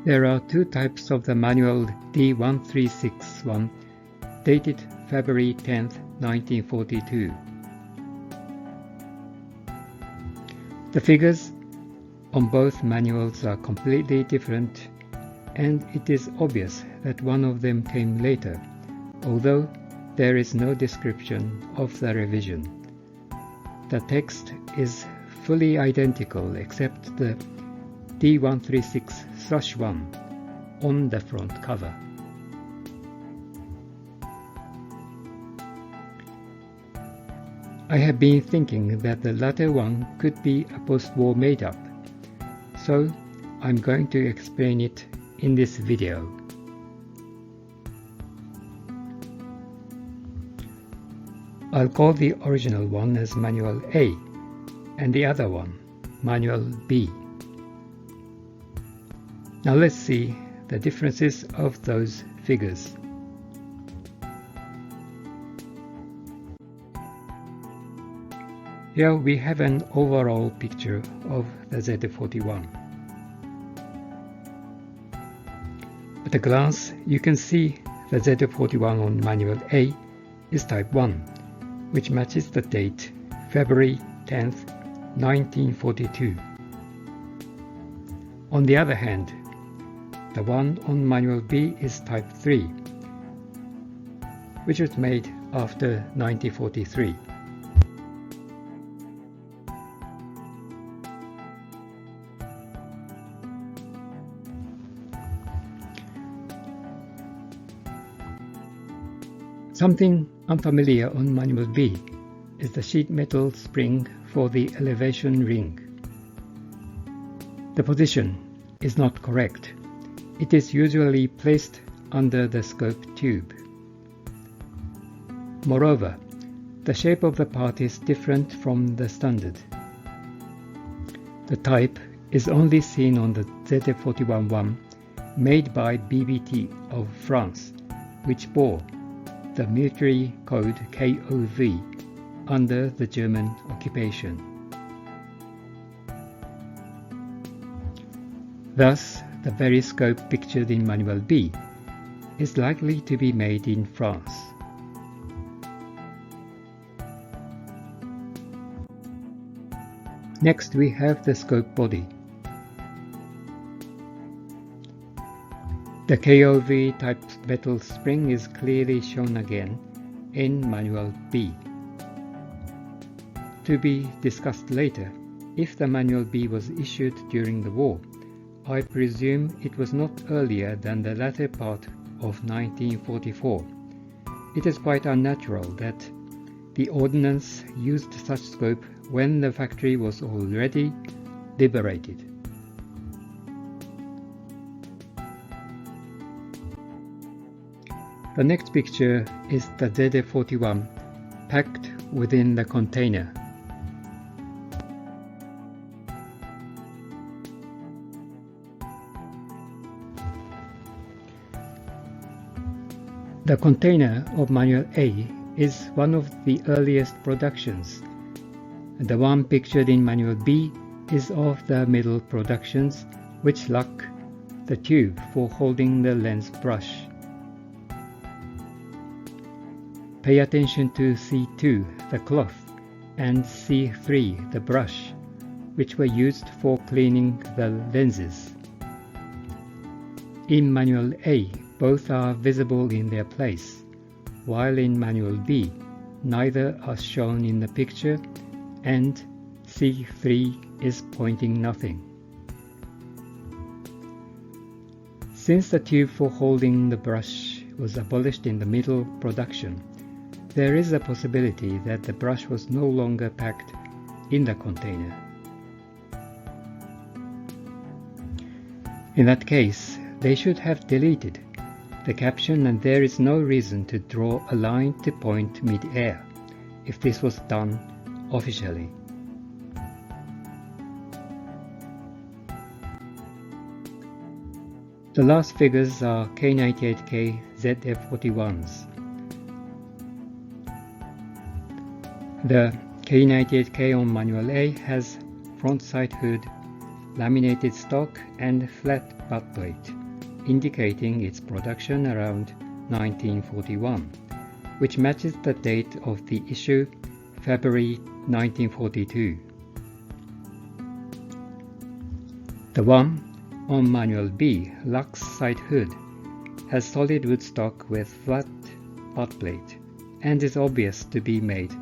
There are two types of the manual D136 one, dated February 10, 1942. The figures on both manuals are completely different, and it is obvious that one of them came later, although there is no description of the revision. The text is fully identical except the D136/1 on the front cover. I have been thinking that the latter one could be a post-war made-up, so I'm going to explain it in this video. I'll call the original one as Manual A and the other one Manual B. Now let's see the differences of those figures. Here we have an overall picture of the ZF41. At a glance, you can see the ZF41 on Manual A is Type 1, which matches the date February 10, 1942. On the other hand, the one on Manual B is Type 3, which was made after 1943. Something unfamiliar on Manual B is the sheet metal spring for the elevation ring. The position is not correct. It is usually placed under the scope tube. Moreover, the shape of the part is different from the standard. The type is only seen on the ZF41 one made by BBT of France, which bore the military code KOV under the German occupation. Thus, the very scope pictured in Manual B is likely to be made in France. Next, we have the scope body. The KOV type metal spring is clearly shown again in Manual B. To be discussed later, if the Manual B was issued during the war, I presume it was not earlier than the latter part of 1944. It is quite unnatural that the ordnance used such scope when the factory was already liberated. The next picture is the ZF41 packed within the container. The container of Manual A is one of the earliest productions. The one pictured in Manual B is of the middle productions, which lack the tube for holding the lens brush. Pay attention to C2, the cloth, and C3, the brush, which were used for cleaning the lenses. In Manual A, both are visible in their place, while in Manual B, neither are shown in the picture, and C3 is pointing nothing. Since the tube for holding the brush was abolished in the middle production, there is a possibility that the brush was no longer packed in the container. In that case, they should have deleted the caption, and there is no reason to draw a line to point mid-air if this was done officially. The last figures are K98K ZF41s. The K98K on Manual A has front side hood laminated stock and flat butt plate, indicating its production around 1941, which matches the date of the issue, February 1942. The one on Manual B, Lux side hood, has solid wood stock with flat butt plate and is obvious to be made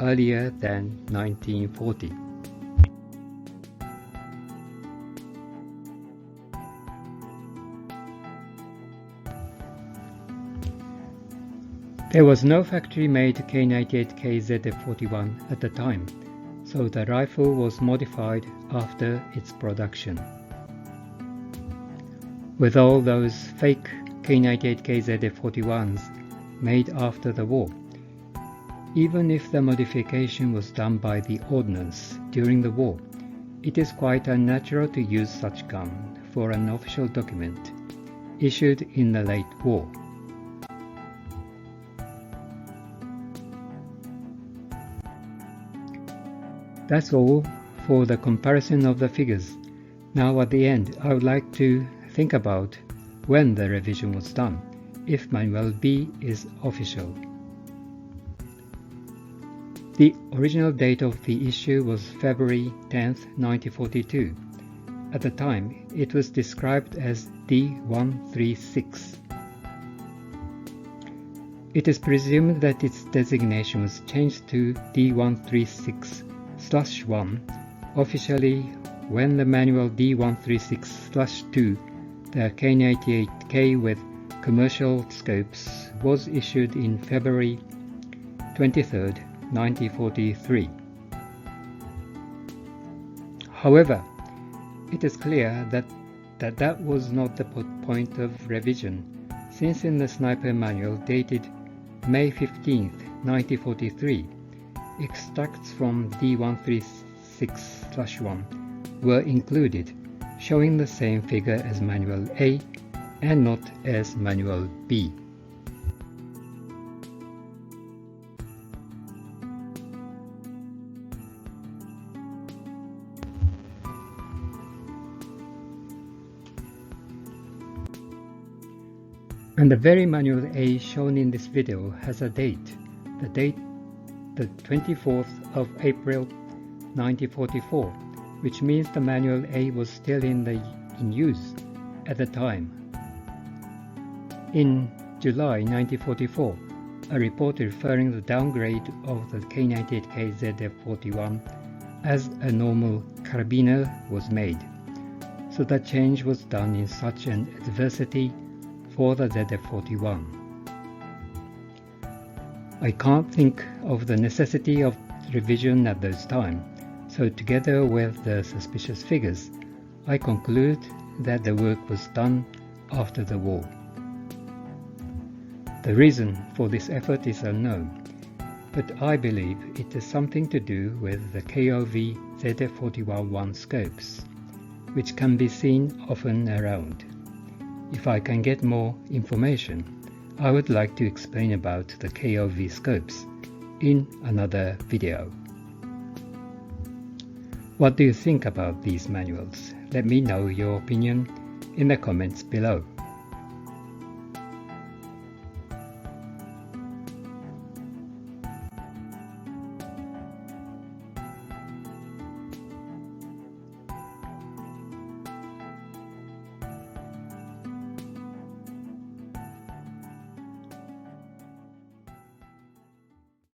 earlier than 1940. There was no factory-made K98K ZF41 at the time, so the rifle was modified after its production. With all those fake K98K ZF41s made after the war, even if the modification was done by the ordnance during the war, it is quite unnatural to use such gun for an official document issued in the late war. That's all for the comparison of the figures. Now at the end, I would like to think about when the revision was done, if Manual B is official. The original date of the issue was February 10, 1942. At the time, it was described as D136. It is presumed that its designation was changed to D136/1 officially when the manual D136/2, the K98K with commercial scopes, was issued in February 23, 1943. However, it is clear that was not the point of revision, since in the sniper manual dated May 15, 1943, extracts from D136/1 were included, showing the same figure as Manual A and not as Manual B. And the very Manual A shown in this video has a date, the 24th of April 1944, which means the Manual A was still in use at the time. In July 1944, a report referring to the downgrade of the K98K ZF41 as a normal carabiner was made, so the change was done in such an adversity for the ZF41. I can't think of the necessity of revision at those time, so together with the suspicious figures, I conclude that the work was done after the war. The reason for this effort is unknown, but I believe it has something to do with the KOV ZF41 scopes, which can be seen often around. If I can get more information, I would like to explain about the KOV scopes in another video. What do you think about these manuals? Let me know your opinion in the comments below.